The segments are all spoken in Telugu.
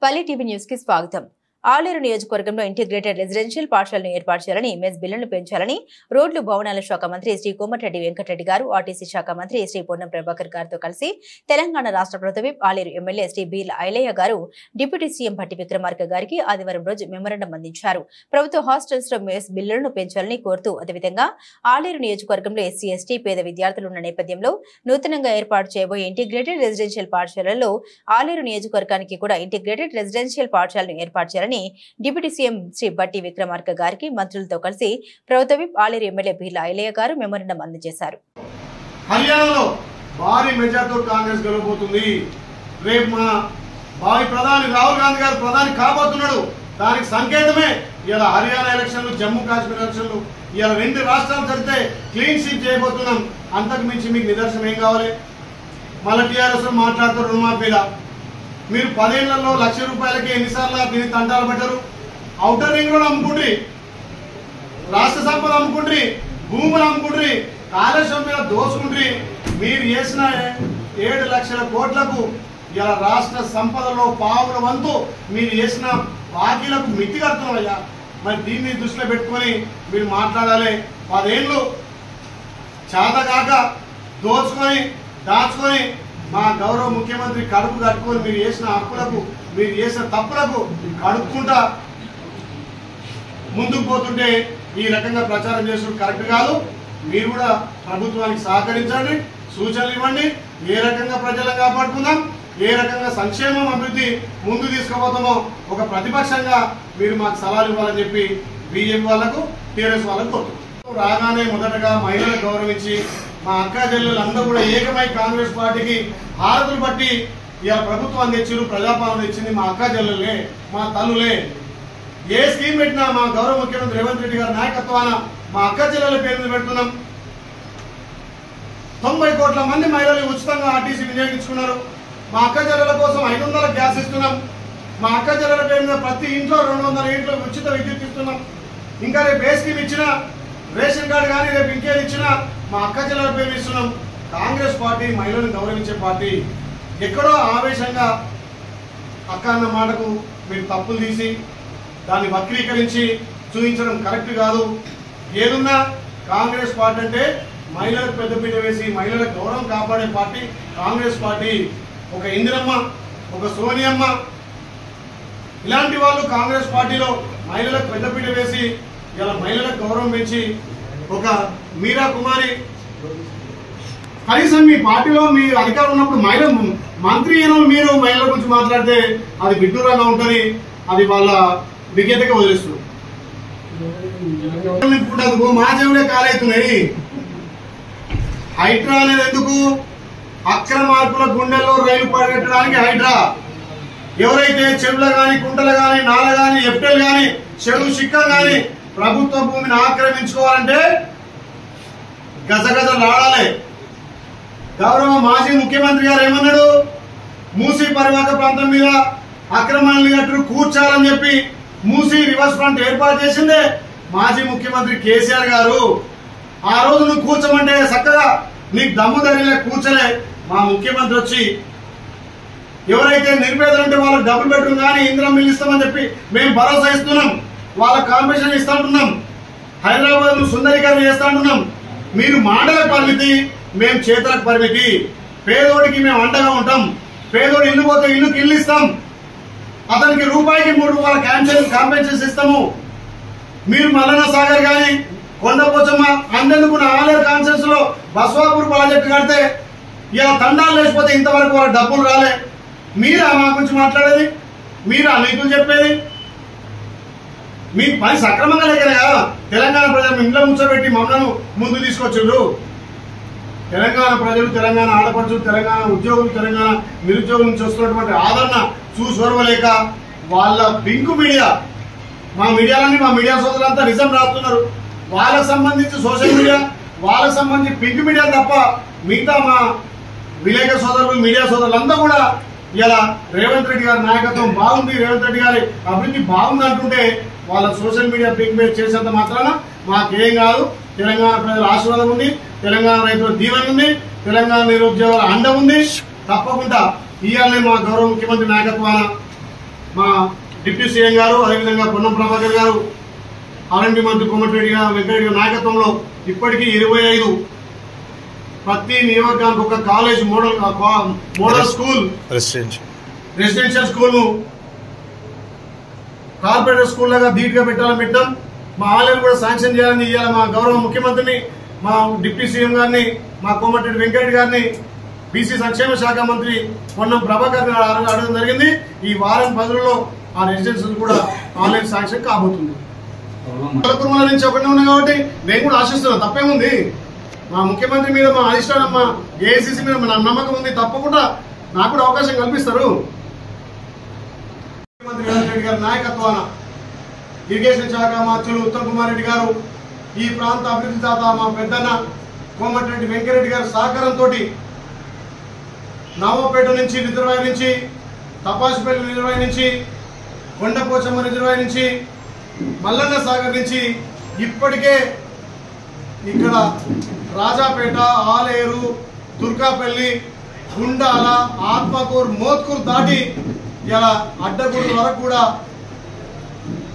పల్లి టీవీ న్యూస్ కి స్వాగతం. ఆలేరు నియోజకవర్గంలో ఇంటిగ్రేటెడ్ రెసిడెన్షియల్ పాఠశాలను ఏర్పాటు చేయాలని, ఎంఎస్ బిల్లులను పెంచాలని రోడ్లు భవనాల శాఖ మంత్రి శ్రీ కోమటిరెడ్డి వెంకటరెడ్డి గారు, ఆర్టీసీ శాఖ మంత్రి శ్రీ పొన్నం ప్రభాకర్ గారితో కలిసి తెలంగాణ రాష్ట్ర ప్రభుత్వ ఆలేరు ఎమ్మెల్యే శ్రీ బీర్ల ఐలయ్య గారు డిప్యూటీ సీఎం భట్టి విక్రమార్క గారికి ఆదివారం రోజు మెమోరాండం అందించారు. ప్రభుత్వ హాస్టల్స్ లో ఎంఎస్ బిల్లులను పెంచాలని కోరుతూ, అదేవిధంగా ఆలేరు నియోజకవర్గంలో ఎస్సీ ఎస్టీ పేద విద్యార్థులు ఉన్న నేపథ్యంలో నూతనంగా ఏర్పాటు చేయబోయే ఇంటిగ్రేటెడ్ రెసిడెన్షియల్ పాఠశాలలో ఆలేరు నియోజకవర్గానికి కూడా ఇంటిగ్రేటెడ్ రెసిడెన్షియల్ పాఠశాలను ఏర్పాటు చేయాలని డిప్యూటీ సీఎం శ్రీ భట్టి విక్రమార్క గారికి మంత్రులతో కలిసి ప్రభుత్వ ఆలేరు ఎమ్మెల్యే బీర్ల ఐలయ్య గారు మెమోరాండం అందజేశారు. హర్యానాలో భారీ మెజార్టీతో కాంగ్రెస్ గెలవబోతుంది. రేపు మా భావి ప్రధాని రాహుల్ గాంధీ గారు ప్రధాని కాబోతున్నాడు. దానికి సంకేతమే ఇలా హర్యానా ఎలక్షన్లు, జమ్మూ కాశ్మీర్ ఎలక్షన్లు. ఇలా 2 రాష్ట్రాలు జరిగితే క్లీన్ షీట్ చేయబోతున్నాం. అంతకు మించి మీకు నిదర్శనం ఏం కావాలి? మళ్ళీ టీఆర్ఎస్ మాట్లాడుతారు రుణమాఫీలా. మీరు 10 ఏళ్లలో ₹1,00,000 ఎన్నిసార్లు దీన్ని తంటాలు పడ్డారు? ఔటర్ రింగ్ రోడ్ అమ్ముకుంట్రి, రాష్ట్ర సంపద అమ్ముకుంట్రి, భూములు అమ్ముకుంట్రి, కాళేశ్వరం మీద దోసుకుంట్రి. మీరు చేసిన 7 లక్షల కోట్లకు ఇలా రాష్ట్ర సంపదలో పావుల వంతు మీరు చేసిన బాకీలకు మితి కడుతున్నాయ్యా. మరి దీన్ని దృష్టిలో పెట్టుకొని మీరు మాట్లాడాలి. 10 ఏళ్ళు చేతగాక దోచుకొని దాచుకొని మా గౌరవ ముఖ్యమంత్రి కడుపు కట్టుకొని మీరు చేసిన అప్పులకు, మీరు చేసిన తప్పులకు కడుక్కుంటా ముందుకు పోతుంటే ఈ రకంగా ప్రచారం చేసుడు కరెక్ట్ కాదు. మీరు కూడా ప్రభుత్వానికి సహకరించండి, సూచనలు ఇవ్వండి. ఏ రకంగా ప్రజలను కాపాడుకుందాం, ఏ రకంగా సంక్షేమం అభివృద్ధి ముందు తీసుకుపోతామో ఒక ప్రతిపక్షంగా మీరు మాకు సలహాలు ఇవ్వాలని చెప్పి బీజేపీ వాళ్ళకు, టీఆర్ఎస్ వాళ్ళకు కోరుతున్నాం. రాగానే మొదటగా మహిళలకు గౌరవించి మా అక్క చెల్లెలందరూ కూడా ఏకమై కాంగ్రెస్ పార్టీకి హారతులు బట్టి ఇలా ప్రభుత్వం తెచ్చిరు, ప్రజాపాలన తెచ్చింది మా అక్క చెల్లెలే, మా తల్లులే. ఏ స్కీమ్ పెట్టినా మా గౌరవ ముఖ్యమంత్రి రేవంత్ రెడ్డి గారి నాయకత్వాన మా అక్క చెల్లెల పేరు మీద పెడుతున్నాం. 90 కోట్ల మంది మహిళలు ఉచితంగా ఆర్టీసీ వినియోగించుకున్నారు. మా అక్క చెల్లెల కోసం 500 గ్యాస్ ఇస్తున్నాం. మా అక్క చెల్లెల పేరు మీద ప్రతి ఇంట్లో 200 ఇంట్లో ఉచిత విద్యుత్ ఇస్తున్నాం. ఇంకా రేపు ఏ స్కీమ్ ఇచ్చినా, రేషన్ కార్డు కానీ రేపు ఇంకేది ఇచ్చినా మా అక్క చెల్లెల పేరు ఇస్తున్నాం. కాంగ్రెస్ పార్టీ మహిళలను గౌరవించే పార్టీ. ఎక్కడో ఆవేశంగా అక్క అన్న మాటకు మీరు తప్పులు తీసి దాన్ని వక్రీకరించి చూపించడం కరెక్ట్ కాదు. ఏదున్నా కాంగ్రెస్ పార్టీ అంటే మహిళలకు పెద్దపీట వేసి మహిళల గౌరవం కాపాడే పార్టీ కాంగ్రెస్ పార్టీ. ఒక ఇందిరమ్మ, ఒక సోనియమ్మ ఇలాంటి వాళ్ళు కాంగ్రెస్ పార్టీలో మహిళలకు పెద్దపీట వేసి ఇలా మహిళలకు గౌరవం పెంచి, ఒక మీరా కుమారి కనీసం మీ పార్టీలో మీ అధికారం ఉన్నప్పుడు మహిళ మంత్రి మీరు మహిళల గురించి మాట్లాడితే అది విడ్డూరంగా ఉంటుంది. అది వాళ్ళ విజ్ఞతగా వదిలేస్తున్నారు. మా చెవులే కాలవుతున్నాయి. హైడ్రా అనేది ఎందుకు? అక్రమార్కుల గుండెల్లో రైలు పరిగెట్టడానికి హైడ్రా. ఎవరైతే చెరువులు కానీ, కుంటలు కానీ, నాల కానీ, ఎఫ్టెల్ కానీ, చెరువు చిక్కం కానీ ప్రభుత్వ భూమిని ఆక్రమించుకోవాలంటే గజగజలాడాలి. గౌరవ మాజీ ముఖ్యమంత్రి గారు ఏమన్నాడు? మూసీ పరివాహక ప్రాంతం మీద అక్రమాలను కట్టు కూర్చాలని చెప్పి మూసీ రివర్స్ ఫ్రంట్ ఏర్పాటు చేసిందే మాజీ ముఖ్యమంత్రి కేసీఆర్ గారు. ఆ రోజు నువ్వు కూర్చోమంటే చక్కగా నీకు దమ్ము ధరలే కూర్చలే. మా ముఖ్యమంత్రి వచ్చి ఎవరైతే నిరుపేదలుంటే వాళ్ళకి డబుల్ బెడ్రూమ్ కానీ ఇందిరమ్మ ఇల్లు ఇస్తామని చెప్పి మేము భరోసా ఇస్తున్నాం. వాళ్ళ కాంపిటీషన్ ఇస్తా ఉంటున్నాం. హైదరాబాద్ సుందరీకరణ చేస్తా ఉంటున్నాం. మీరు మాటలకు పరిమితి, మేము చేతులకు పరిమితి. పేదోడికి మేము అండగా ఉంటాం. పేదోడు ఇల్లు పోతే ఇల్లుకి ఇల్లు ఇస్తాం. అతనికి రూపాయికి ₹3 కాంపెన్సేషన్ ఇస్తాము. మీరు మల్లన్న సాగర్ కానీ, కొండపోచమ్మ అందెందుకు ఆలేరు కాన్ఫరెన్స్ లో బస్వాపూర్ ప్రాజెక్టు కడితే ఇలా తండాలు లేకపోతే ఇంతవరకు వాళ్ళ డబ్బులు రాలే. మీరా మా గురించి మాట్లాడేది? మీరా నీతులు చెప్పేది? మీ పని సక్రమంగా లేకనే కదా తెలంగాణ ప్రజలు ఇంట్లో కూర్చోబెట్టి మమ్మల్ని ముందు తీసుకొచ్చిండ్రు. తెలంగాణ ప్రజలు, తెలంగాణ ఆడపడుచులు, తెలంగాణ ఉద్యోగులు, తెలంగాణ నిరుద్యోగుల నుంచి వస్తున్నటువంటి ఆదరణ చూసొరవలేక వాళ్ళ పింకు మీడియా, మా మీడియాలని మా మీడియా సోదరులంతా నిజం రాస్తున్నారు. వాళ్ళకు సంబంధించి సోషల్ మీడియా, వాళ్ళకు సంబంధించి పింక్ మీడియా తప్ప మిగతా మా విలేక సోదరులు, మీడియా సోదరులంతా కూడా ఇలా రేవంత్ రెడ్డి గారి నాయకత్వం బాగుంది, రేవంత్ రెడ్డి గారి అభివృద్ధి బాగుంది అంటుంటే వాళ్ళ సోషల్ మీడియా పింక్ మీద చేసేంత మాత్రాన మాకేం కాదు. తెలంగాణ ప్రజల ఆశీర్వాదం ఉంది, తెలంగాణ రైతుల దీవెన ఉంది, తెలంగాణ నిరుద్యోగుల అండ ఉంది. తప్పకుండా ఇవాళ మా గౌరవ ముఖ్యమంత్రి నాయకత్వాన మా డిప్యూటీ సీఎం గారు అదేవిధంగా పొన్నం ప్రభాకర్ గారు ఆర్ఎండ్బి మంత్రి కోమటిరెడ్డి వెంకటరెడ్డి నాయకత్వంలో ఇప్పటికీ 25 ప్రతి నియోజకవర్గానికి ఒక college model school residential school corporator school లాగా ధీటుగా పెట్టాలని పెట్టాం. మా ఆలయం కూడా శాంక్షన్ చేయాలని ఇవ్వాలి. మా గౌరవ ముఖ్యమంత్రిని, మా డిప్యూటీ సీఎం గారిని, మా కోమటిరెడ్డి వెంకటరెడ్డి గారిని, బీసీ సంక్షేమ శాఖ మంత్రి పొన్నం ప్రభాకర్ గారు అడగడం జరిగింది. ఈ వారం 10 రోజుల్లో ఆ రెసిడెన్షియల్ కూడా ఆన్లైన్ శాంక్షన్ కాబోతుంది. కుటుంబాల నుంచి ఒకటే ఉన్నాయి కాబట్టి నేను కూడా ఆశిస్తున్నాను. తప్పేముంది? మా ముఖ్యమంత్రి మీద, మా అధిష్టానం, మా ఏఐసీసీ మీద నా నమ్మకం ఉంది. తప్పకుండా నాకు కూడా అవకాశం కల్పిస్తారు. ముఖ్యమంత్రి రేవంత్ రెడ్డి గారి నాయకత్వాన ఇరిగేషన్ శాఖ మంత్రులు ఉత్తమ్ కుమార్ రెడ్డి గారు, ఈ ప్రాంత అభివృద్ధి దాత మా పెద్దన్న కోమటిరెడ్డి వెంకటరెడ్డి గారి సహకారంతో నవాపేట నుంచి రిజర్వాయర్ నుంచి, తపాసుపల్లి రిజర్వాయర్ నుంచి, కొండపోచమ్మ రిజర్వాయర్ నుంచి, మల్లన్న సాగర్ నుంచి ఇప్పటికే ఇక్కడ రాజాపేట, ఆలేరు, తుర్కాపల్లి, గుండాల, ఆత్మకూరు, మోత్కూరు దాటి ఇలా అడ్డగూడు వరకు కూడా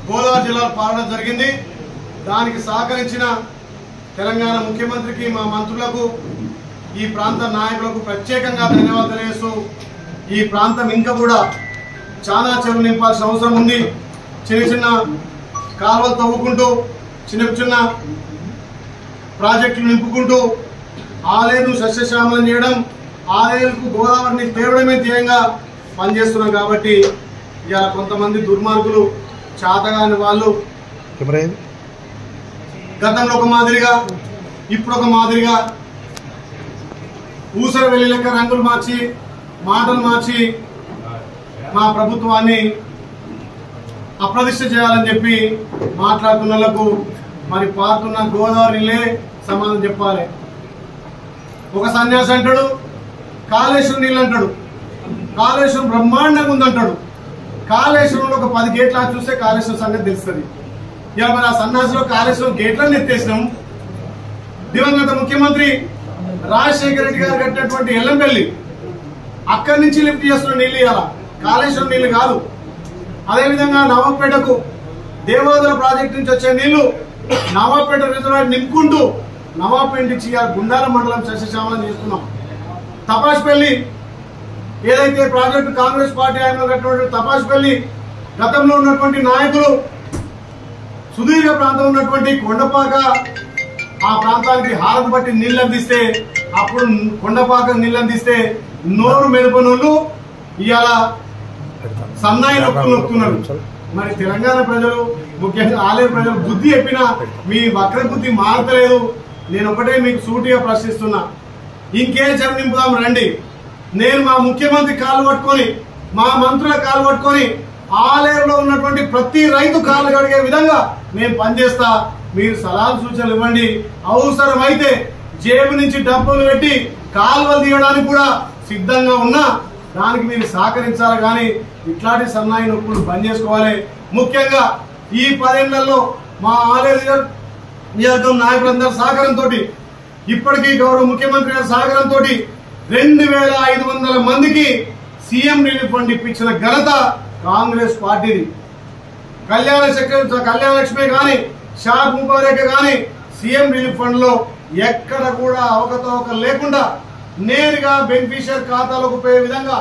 గోదావరి జిల్లాలో పాలన జరిగింది. దానికి సహకరించిన తెలంగాణ ముఖ్యమంత్రికి, మా మంత్రులకు, ఈ ప్రాంత నాయకులకు ప్రత్యేకంగా ధన్యవాదాలు తెలియజేస్తూ, ఈ ప్రాంతం ఇంకా కూడా చాలా చెరువు నింపాల్సిన అవసరం ఉంది. చిన్న చిన్న కాలువలు తవ్వుకుంటూ, చిన్న చిన్న ప్రాజెక్టులు నింపుకుంటూ ఆలేరును సస్యశ్యామలం చేయడం, ఆలేరుకు గోదావరిని తేవడమే ధ్యేయంగా పనిచేస్తున్నాం. కాబట్టి ఇలా కొంతమంది దుర్మార్గులు, చాతగాని వాళ్ళు గతంలో ఒక మాదిరిగా ఇప్పుడు ఒక మాదిరిగా ఊసర వెళ్ళి లెక్క రంగులు మార్చి, మాటలు మార్చి మా ప్రభుత్వాన్ని అప్రతిష్ట చేయాలని చెప్పి మాట్లాడుతున్న వాళ్ళకు మరి పారుతున్న గోదావరిలే సమాధానం చెప్పాలి. ఒక సన్యాసి అంటాడు కాళేశ్వరం నీళ్ళు అంటాడు, కాళేశ్వరం బ్రహ్మాండంగా ఉందంటాడు. కాళేశ్వరంలో ఒక 10 గేట్ల చూస్తే కాళేశ్వరం సంగతి తెలుస్తుంది. ఇక మరి ఆ సన్యాసిలో కాళేశ్వరం గేట్లను ఎత్తేసినాం. దివంగత ముఖ్యమంత్రి రాజశేఖర రెడ్డి గారు కట్టినటువంటి ఎల్లంపల్లి అక్కడి నుంచి లిఫ్ట్ చేస్తున్న నీళ్ళు ఇవ్వాల, కాళేశ్వరం నీళ్లు కాదు. అదేవిధంగా నవాపేటకు దేవాదుల ప్రాజెక్టు నుంచి వచ్చే నీళ్లు నవాపేట రిజర్వాయర్ నింపుకుంటూ నవాపేట నుంచి గుండాల మండలం సస్యశ్యామలం చేస్తున్నాం. తపాసుపల్లి ఏదైతే ప్రాజెక్టు కాంగ్రెస్ పార్టీ ఆయన కట్టినటువంటి తపాసుపల్లి గతంలో ఉన్నటువంటి నాయకులు సుదీర్ఘ ప్రాంతం ఉన్నటువంటి కొండపాక ఆ ప్రాంతానికి హారతి బట్టి నీళ్ళు అందిస్తే, అప్పుడు కొండపాక నీళ్ళు అందిస్తే నోరు మెరుపనోళ్ళు ఇవాళ సన్నాయి నొక్కులు నొక్కుతున్నారు. మరి తెలంగాణ ప్రజలు, ముఖ్యంగా ఆలేరు ప్రజలు బుద్ధి చెప్పినా మీ వక్ర బుద్ధి మారతలేదు. నేను ఒకటే మీకు సూటిగా ప్రశ్నిస్తున్నా, ఇంకే చెరు నింపుదాం రండి. నేను మా ముఖ్యమంత్రి కాలు పట్టుకొని, మా మంత్రుల కాలు పట్టుకొని ఆలేరులో ఉన్నటువంటి ప్రతి రైతు కాళ్ళు కడిగే విధంగా మేము పనిచేస్తా. మీరు సలహాలు సూచనలు ఇవ్వండి. అవసరమైతే జేబు నుంచి డబ్బులు పెట్టి కాలువలు తీయడానికి కూడా సిద్ధంగా ఉన్నా దానికి మీరు సహకరించాలి. కానీ ఇట్లాంటి సన్నాయి నొప్పులు బంద్ చేసుకోవాలి. ముఖ్యంగా ఈ 10 ఏళ్లలో మా ఆలేరు నియోజకవర్గం నాయకులందరి సహకారంతో, ఇప్పటికీ గౌరవ ముఖ్యమంత్రి గారి సహకారంతో 2500 మందికి సీఎం రిలీఫ్ ఫండ్ ఇప్పించిన ఘనత కాంగ్రెస్ పార్టీది. కళ్యాణ లక్ష్మి కానీ, షాద్ ముబారక్ కానీ సీఎం రిలీఫ్ ఫండ్ లో ఎక్కడ కూడా అవకతవకలు లేకుండా నేరుగా బెనిఫిషియర్ ఖాతాలోకి పోయే విధంగా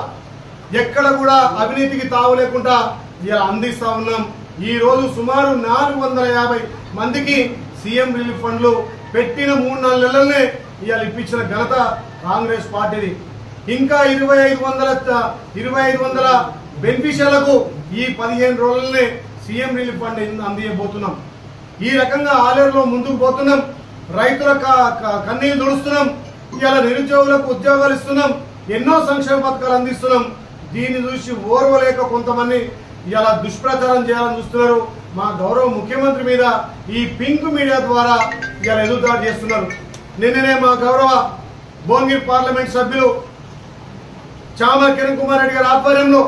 ఎక్కడ కూడా అవినీతికి తావు లేకుండా ఇలా అందిస్తా ఉన్నాం. ఈ రోజు సుమారు 450 మందికి సీఎం రిలీఫ్ ఫండ్లు పెట్టిన 3-4 నెలలనే ఇవాళ ఇప్పించిన ఘనత కాంగ్రెస్ పార్టీది. ఇంకా 2500 బెనిఫిషియర్లకు ఈ 15 రోజులనే సీఎం రిలీఫ్ ఫండ్ అందియబోతున్నాం. ఈ రకంగా ఆలేరులో ముందుకు పోతున్నాం. రైతుల కన్నీళ్లు తుడుస్తున్నాం. ఇవాళ నిరుద్యోగులకు ఉద్యోగాలు ఇస్తున్నాం. ఎన్నో సంక్షేమ పథకాలు అందిస్తున్నాం. దీన్ని చూసి ఓర్వలేక కొంతమంది ఇవాళ దుష్ప్రచారం చేయాలని చూస్తున్నారు. మా గౌరవ ముఖ్యమంత్రి మీద ఈ పింక్ మీడియా ద్వారా ఇవాళ ఎదురుదాడి చేస్తున్నారు. నిన్ననే మా గౌరవ భువనగిరి పార్లమెంట్ సభ్యులు చామల కిరణ్ కుమార్ రెడ్డి గారి ఆధ్వర్యంలో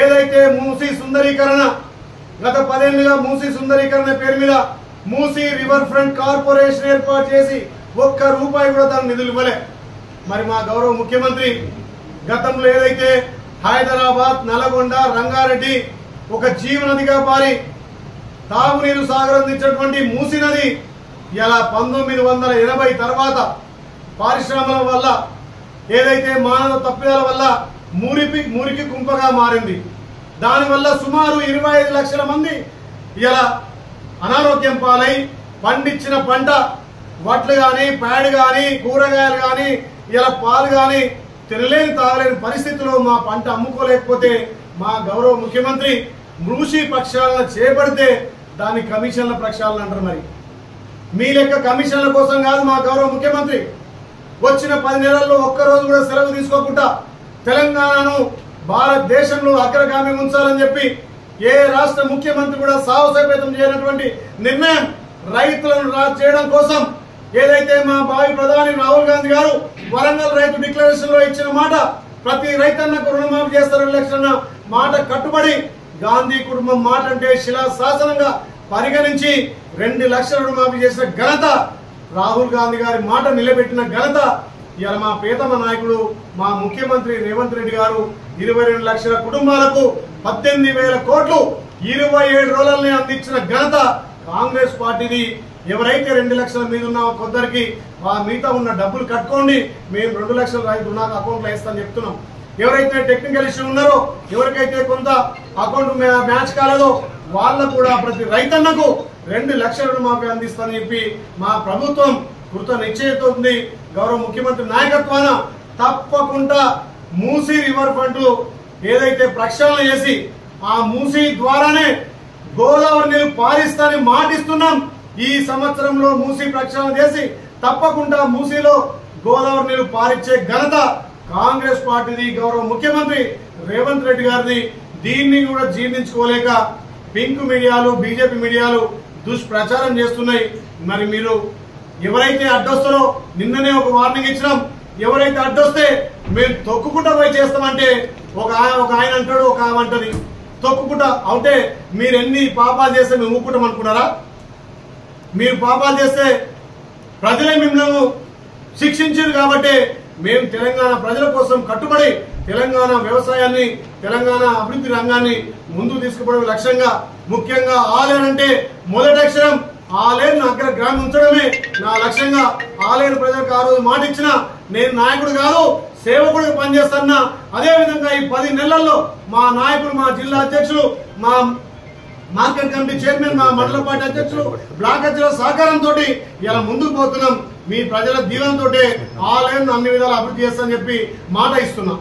ఏదైతే మూసీ సుందరీకరణ, గత 10 ఏళ్లుగా మూసీ సుందరీకరణ పేరు మీద మూసీ రివర్ ఫ్రంట్ కార్పొరేషన్ ఏర్పాటు చేసి ₹1 కూడా దాని నిధులు ఇవ్వలే. మరి మా గౌరవ ముఖ్యమంత్రి గతంలో ఏదైతే హైదరాబాద్, నల్గొండ, రంగారెడ్డి ఒక జీవనదిగా మారి తాగునీరు సాగర్ అందించినటువంటి మూసీ నది ఇలా 1980 తర్వాత పారిశ్రామల వల్ల ఏదైతే మానవ తప్పిదాల వల్ల మురికి కుంపగా మారింది. దానివల్ల సుమారు 25 లక్షల మంది ఇలా అనారోగ్యం పాలై పండించిన పంట వడ్లు కానీ ప్యాడ్ కానీ కూరగాయలు కానీ ఇలా పాలు కానీ తినలేని తాగలేని పరిస్థితిలో మా పంట అమ్ముకోలేకపోతే మా గౌరవ ముఖ్యమంత్రి మూసీ ప్రక్షాళన చేపడితే దాన్ని కమిషన్ల ప్రక్షాళన అంటారు. మరి మీ లెక్క కమిషన్ల కోసం కాదు మా గౌరవ ముఖ్యమంత్రి వచ్చిన 10 నెలల్లో ఒక్కరోజు కూడా సెలవు తీసుకోకుండా తెలంగాణను భారతదేశంలో అగ్రగామి ఉంచాలని చెప్పి ఏ రాష్ట్ర ముఖ్యమంత్రి కూడా సాహసోపేతం చేయనటువంటి నిర్ణయం రైతులను చేయడం కోసం ఏదైతే మా భావి ప్రధాని రాహుల్ గాంధీ గారు వరంగల్ రైతు డిక్లరేషన్ లో ఇచ్చిన మాట ప్రతి రైతన్నకు రుణమాఫీ చేస్తారు 2 లక్షల మాట కట్టుబడి గాంధీ కుటుంబం మాట అంటే శిలాశాసనంగా పరిగణించి 2 లక్షల రుణమాఫీ చేసిన ఘనత రాహుల్ గాంధీ గారి మాట నిలబెట్టిన ఘనత ఇలా మా ప్రియతమ నాయకుడు మా ముఖ్యమంత్రి రేవంత్ రెడ్డి గారు 22 లక్షల కుటుంబాలకు 18,000 కోట్లు 27 రోజులని అందించిన ఘనత కాంగ్రెస్ పార్టీది. ఎవరైతే 2 లక్షల మీద ఉన్న కొందరికి మిగతా ఉన్న డబ్బులు కట్టుకోండి, మేము 2 లక్షల రైతు రుణాలు అకౌంట్లో వేస్తామని చెప్తున్నాం. ఎవరైతే టెక్నికల్ ఇష్యూ ఉన్నారో ఎవరికైతే కొంత అకౌంట్ మ్యాచ్ కాలేదో వాళ్ళకు కూడా ప్రతి రైతన్నకు 2 లక్షల రుణమాఫీ అందిస్తామని చెప్పి మా ప్రభుత్వం కృత నిశ్చయంతో ఉంది. గౌరవ ముఖ్యమంత్రి నాయకత్వాన తప్పకుండా మూసీ రివర్ ఫ్రంట్ ఏదైతే ప్రక్షాళన చేసి ఆ మూసీ ద్వారానే గోదావరి నీరు పారిస్తానని మాటిస్తున్నాం. ఈ సంవత్సరంలో మూసీ ప్రక్షాళన చేసి తప్పకుండా మూసీలో గోదావరి నీరు పారించే ఘనత కాంగ్రెస్ పార్టీది, గౌరవ ముఖ్యమంత్రి రేవంత్ రెడ్డి గారిది. దీన్ని కూడా జీర్ణించుకోలేక పింక్ మీడియాలు బీజేపీ మీడియాలు దుష్ప్రచారం చేస్తున్నాయి. మరి మీరు ఎవరైతే అడ్డొస్తారో నిన్ననే ఒక వార్నింగ్ ఇచ్చినాం, ఎవరైతే అడ్డొస్తే మేము తొక్కుకుంటా పోయి చేస్తామంటే ఒక ఆయన అంటాడు, ఒక ఆమె అంటది. తొక్కుకుంటా అవుతే మీరు ఎన్ని పాపాలు చేస్తే మేము ఊపుకుంటాం అనుకున్నారా? మీరు పాపాలు చేస్తే ప్రజలే మిమ్మల్ని శిక్షించారు కాబట్టి మేము తెలంగాణ ప్రజల కోసం కట్టుబడి తెలంగాణ వ్యవసాయాన్ని తెలంగాణ అభివృద్ధి రంగాన్ని ముందుకు తీసుకుపోవడం లక్ష్యంగా ముఖ్యంగా ఆలేరు అంటే మొదటి అక్షరం ఆలేరును అగ్రగ్రామం ఉంచడమే నా లక్ష్యంగా. ఆలేరు ప్రజలకు ఆ రోజు మాట ఇచ్చిన నేను నాయకుడు కాదు సేవకుడిగా పనిచేస్తున్నా. అదేవిధంగా ఈ 10 నెలల్లో మా నాయకులు మా జిల్లా అధ్యక్షులు మా మార్కెట్ కమిటీ చైర్మన్ మా మండల పార్టీ అధ్యక్షులు బ్లాక్ అధ్యక్షుల సహకారంతో ఇలా ముందుకు పోతున్నాం. మీ ప్రజల దీవెనతో ఆలయాన్ని అన్ని విధాలు అభివృద్ధి చేస్తామని చెప్పి మాట ఇస్తున్నాం.